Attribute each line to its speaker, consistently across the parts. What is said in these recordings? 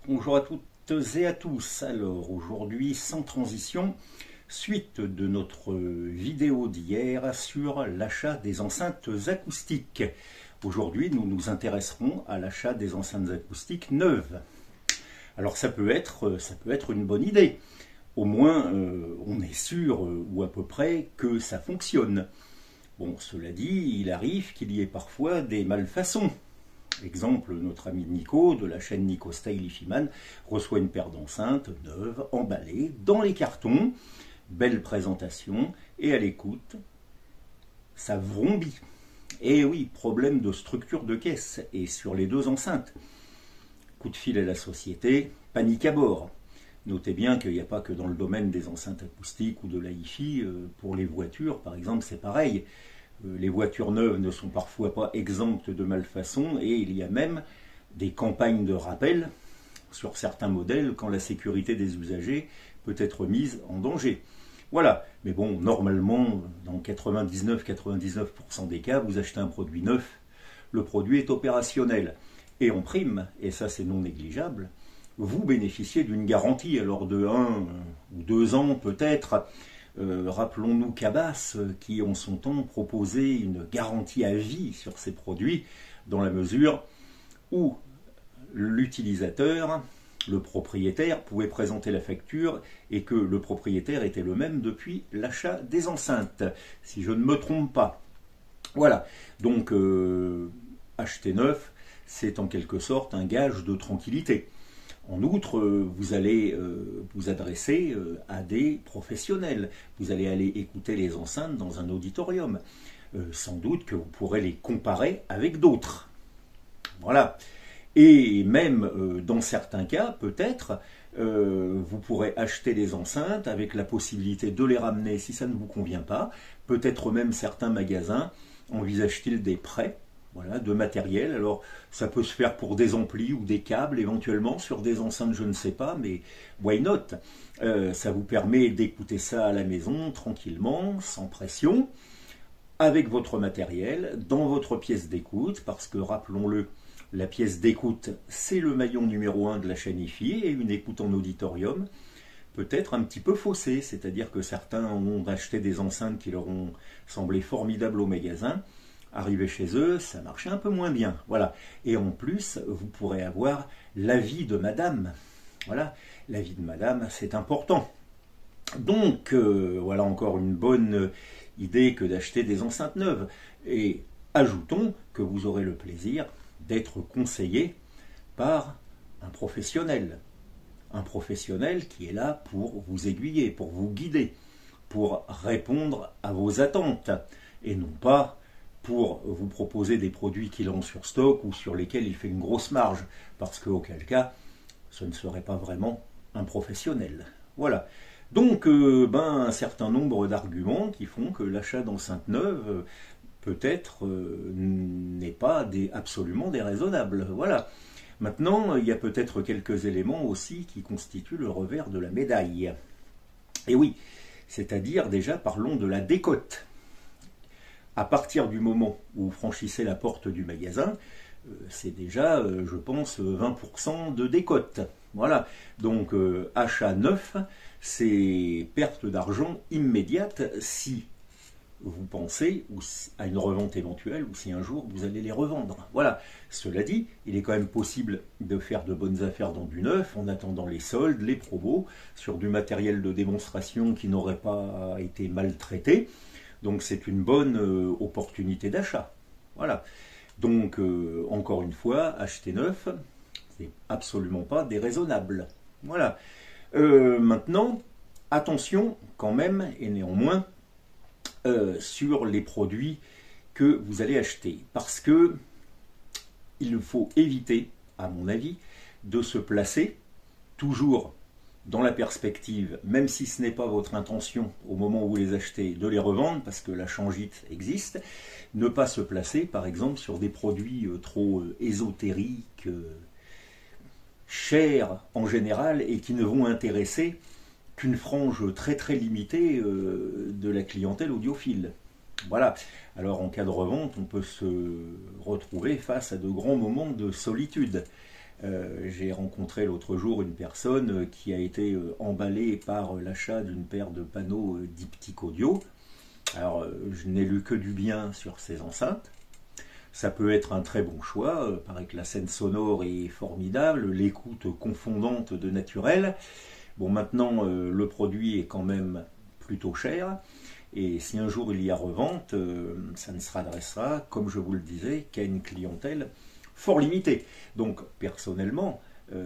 Speaker 1: Bonjour à toutes et à tous. Alors aujourd'hui, sans transition, suite de notre vidéo d'hier sur l'achat des enceintes acoustiques. Aujourd'hui, nous nous intéresserons à l'achat des enceintes acoustiques neuves. Alors ça peut être une bonne idée. Au moins, on est sûr, ou à peu près, que ça fonctionne. Bon, cela dit, il arrive qu'il y ait parfois des malfaçons. Exemple, notre ami Nico de la chaîne Nico Style Ifiman reçoit une paire d'enceintes neuves, emballées, dans les cartons. Belle présentation, et à l'écoute, ça vrombit. Et oui, problème de structure de caisse, et sur les deux enceintes. Coup de fil à la société, panique à bord. Notez bien qu'il n'y a pas que dans le domaine des enceintes acoustiques ou de la hi-fi, pour les voitures par exemple c'est pareil. Les voitures neuves ne sont parfois pas exemptes de malfaçons et il y a même des campagnes de rappel sur certains modèles quand la sécurité des usagers peut être mise en danger. Voilà, mais bon, normalement, dans 99% des cas, vous achetez un produit neuf, le produit est opérationnel. Et en prime, et ça c'est non négligeable, vous bénéficiez d'une garantie, alors de 1 ou 2 ans peut-être. Rappelons-nous Cabas, qui en son temps proposait une garantie à vie sur ces produits, dans la mesure où l'utilisateur, le propriétaire, pouvait présenter la facture et que le propriétaire était le même depuis l'achat des enceintes, si je ne me trompe pas. Voilà, donc acheter neuf, c'est en quelque sorte un gage de tranquillité. En outre, vous allez vous adresser à des professionnels. Vous allez aller écouter les enceintes dans un auditorium. Sans doute que vous pourrez les comparer avec d'autres. Voilà. Et même dans certains cas, peut-être, vous pourrez acheter des enceintes avec la possibilité de les ramener si ça ne vous convient pas. Peut-être même certains magasins envisagent-ils des prêts, voilà, de matériel. Alors ça peut se faire pour des amplis ou des câbles éventuellement, sur des enceintes je ne sais pas, mais why not. Ça vous permet d'écouter ça à la maison tranquillement, sans pression, avec votre matériel, dans votre pièce d'écoute, parce que rappelons-le, la pièce d'écoute c'est le maillon numéro 1 de la chaîne hi-fi, et une écoute en auditorium peut être un petit peu faussée, c'est-à-dire que certains ont acheté des enceintes qui leur ont semblé formidables au magasin. Arrivé chez eux, ça marchait un peu moins bien. Voilà. Et en plus, vous pourrez avoir l'avis de madame. Voilà, l'avis de madame, c'est important. Donc, voilà encore une bonne idée que d'acheter des enceintes neuves. Et ajoutons que vous aurez le plaisir d'être conseillé par un professionnel. Un professionnel qui est là pour vous aiguiller, pour vous guider, pour répondre à vos attentes. Et non pas pour vous proposer des produits qu'il a sur stock ou sur lesquels il fait une grosse marge, parce qu'auquel cas, ce ne serait pas vraiment un professionnel. Voilà. Donc, un certain nombre d'arguments qui font que l'achat d'enceintes neuves, peut-être, n'est pas absolument déraisonnable. Voilà. Maintenant, il y a peut-être quelques éléments aussi qui constituent le revers de la médaille. Et oui, c'est-à-dire déjà, parlons de la décote. À partir du moment où vous franchissez la porte du magasin, c'est déjà, je pense, 20% de décote. Voilà, donc achat neuf, c'est perte d'argent immédiate si vous pensez à une revente éventuelle ou si un jour vous allez les revendre. Voilà, cela dit, il est quand même possible de faire de bonnes affaires dans du neuf en attendant les soldes, les promos, sur du matériel de démonstration qui n'aurait pas été maltraité. Donc c'est une bonne opportunité d'achat. Voilà. Donc encore une fois, acheter neuf, c'est absolument pas déraisonnable. Voilà. Maintenant, attention quand même et néanmoins sur les produits que vous allez acheter, parce que il faut éviter, à mon avis, de se placer toujours dans la perspective, même si ce n'est pas votre intention au moment où vous les achetez, de les revendre, parce que la changite existe, ne pas se placer par exemple sur des produits trop ésotériques, chers en général, et qui ne vont intéresser qu'une frange très très limitée de la clientèle audiophile. Voilà. Alors en cas de revente, on peut se retrouver face à de grands moments de solitude. J'ai rencontré l'autre jour une personne qui a été emballée par l'achat d'une paire de panneaux diptyque audio. Alors, je n'ai lu que du bien sur ces enceintes. Ça peut être un très bon choix. Il paraît que la scène sonore est formidable, l'écoute confondante de naturel. Bon, maintenant, le produit est quand même plutôt cher. Et si un jour il y a revente, ça ne s'adressera, comme je vous le disais, qu'à une clientèle fort limitée. Donc, personnellement,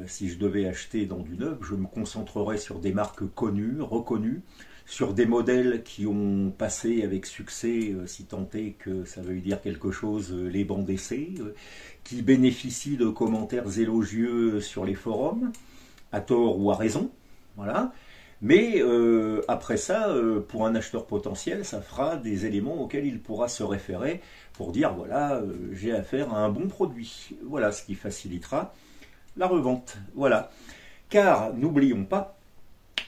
Speaker 1: si je devais acheter dans du neuf, je me concentrerais sur des marques connues, reconnues, sur des modèles qui ont passé avec succès, si tant est que ça veuille dire quelque chose, les bancs d'essai, qui bénéficient de commentaires élogieux sur les forums, à tort ou à raison. Voilà. Mais après ça, pour un acheteur potentiel, ça fera des éléments auxquels il pourra se référer pour dire, voilà, j'ai affaire à un bon produit. Voilà, ce qui facilitera la revente. Voilà. Car, n'oublions pas,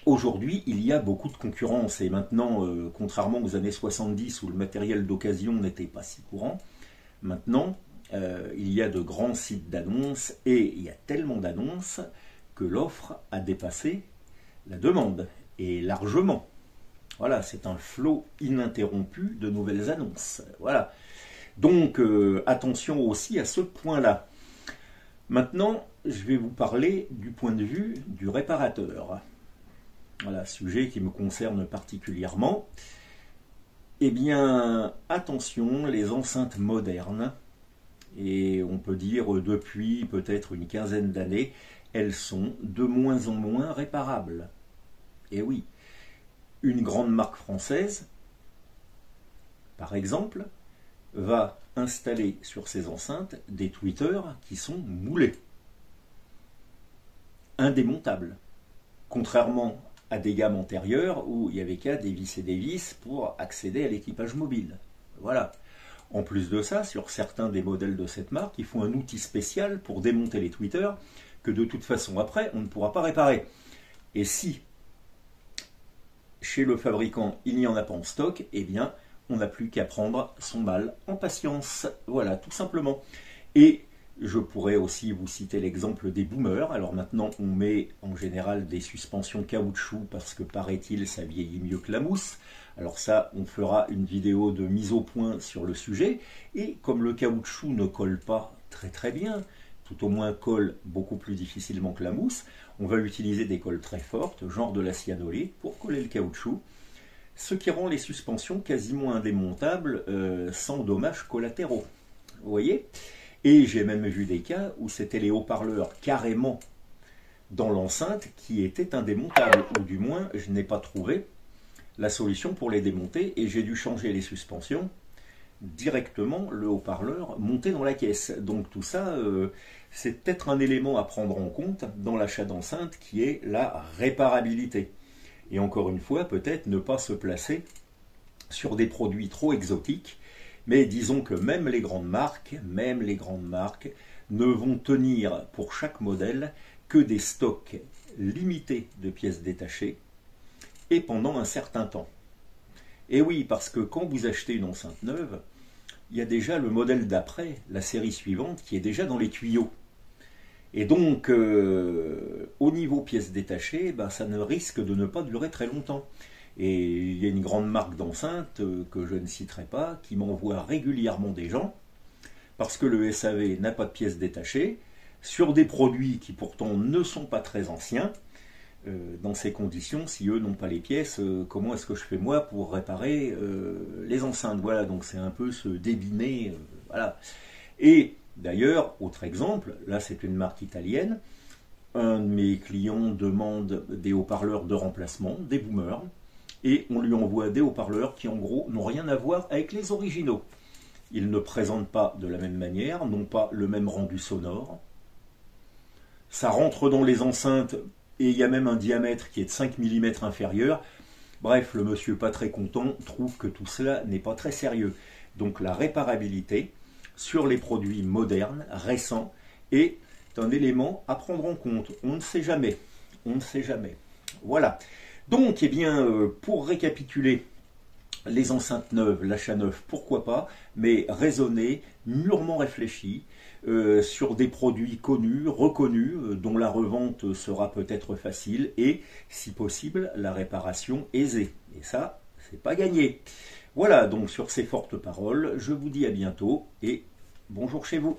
Speaker 1: aujourd'hui, il y a beaucoup de concurrence et maintenant, contrairement aux années 70 où le matériel d'occasion n'était pas si courant, maintenant, il y a de grands sites d'annonces et il y a tellement d'annonces que l'offre a dépassé la demande, et largement. Voilà, c'est un flot ininterrompu de nouvelles annonces. Voilà. Donc, attention aussi à ce point-là. Maintenant, je vais vous parler du point de vue du réparateur. Voilà, sujet qui me concerne particulièrement. Eh bien, attention, les enceintes modernes, et on peut dire depuis peut-être une quinzaine d'années, elles sont de moins en moins réparables. Et oui, une grande marque française, par exemple, va installer sur ses enceintes des tweeters qui sont moulés, indémontables, contrairement à des gammes antérieures où il n'y avait qu'à dévisser des vis pour accéder à l'équipage mobile. Voilà. En plus de ça, sur certains des modèles de cette marque, il faut un outil spécial pour démonter les tweeters que de toute façon après, on ne pourra pas réparer. Et si chez le fabricant, il n'y en a pas en stock, eh bien, on n'a plus qu'à prendre son mal en patience. Voilà, tout simplement. Et je pourrais aussi vous citer l'exemple des boomers. Alors maintenant, on met en général des suspensions caoutchouc parce que, paraît-il, ça vieillit mieux que la mousse. Alors ça, on fera une vidéo de mise au point sur le sujet. Et comme le caoutchouc ne colle pas très très bien, tout au moins colle beaucoup plus difficilement que la mousse, on va utiliser des colles très fortes, genre de la cyanolite, pour coller le caoutchouc, ce qui rend les suspensions quasiment indémontables sans dommages collatéraux. Vous voyez ? Et j'ai même vu des cas où c'était les haut-parleurs carrément dans l'enceinte qui étaient indémontables, ou du moins je n'ai pas trouvé la solution pour les démonter et j'ai dû changer les suspensions directement, le haut-parleur monté dans la caisse. Donc tout ça, c'est peut-être un élément à prendre en compte dans l'achat d'enceinte qui est la réparabilité. Et encore une fois, peut-être ne pas se placer sur des produits trop exotiques, mais disons que même les grandes marques ne vont tenir pour chaque modèle que des stocks limités de pièces détachées et pendant un certain temps. Et oui, parce que quand vous achetez une enceinte neuve, il y a déjà le modèle d'après, la série suivante, qui est déjà dans les tuyaux. Et donc, au niveau pièces détachées, ça ne risque de ne pas durer très longtemps. Et il y a une grande marque d'enceinte, que je ne citerai pas, qui m'envoie régulièrement des gens, parce que le SAV n'a pas de pièces détachées, sur des produits qui pourtant ne sont pas très anciens. Dans ces conditions, si eux n'ont pas les pièces, comment est-ce que je fais moi pour réparer les enceintes? Voilà, donc c'est un peu se débiner. Voilà. Et d'ailleurs, autre exemple, là c'est une marque italienne, un de mes clients demande des haut-parleurs de remplacement, des boomers, et on lui envoie des haut-parleurs qui en gros n'ont rien à voir avec les originaux. Ils ne présentent pas de la même manière, n'ont pas le même rendu sonore. Ça rentre dans les enceintes et il y a même un diamètre qui est de 5 mm inférieur. Bref, le monsieur pas très content trouve que tout cela n'est pas très sérieux. Donc la réparabilité sur les produits modernes, récents, est un élément à prendre en compte. On ne sait jamais. On ne sait jamais. Voilà. Donc, eh bien, pour récapituler Les enceintes neuves, l'achat neuf, pourquoi pas, mais raisonné, mûrement réfléchi, sur des produits connus, reconnus, dont la revente sera peut-être facile et, si possible, la réparation aisée. Et ça, c'est pas gagné. Voilà, donc sur ces fortes paroles, je vous dis à bientôt et bonjour chez vous.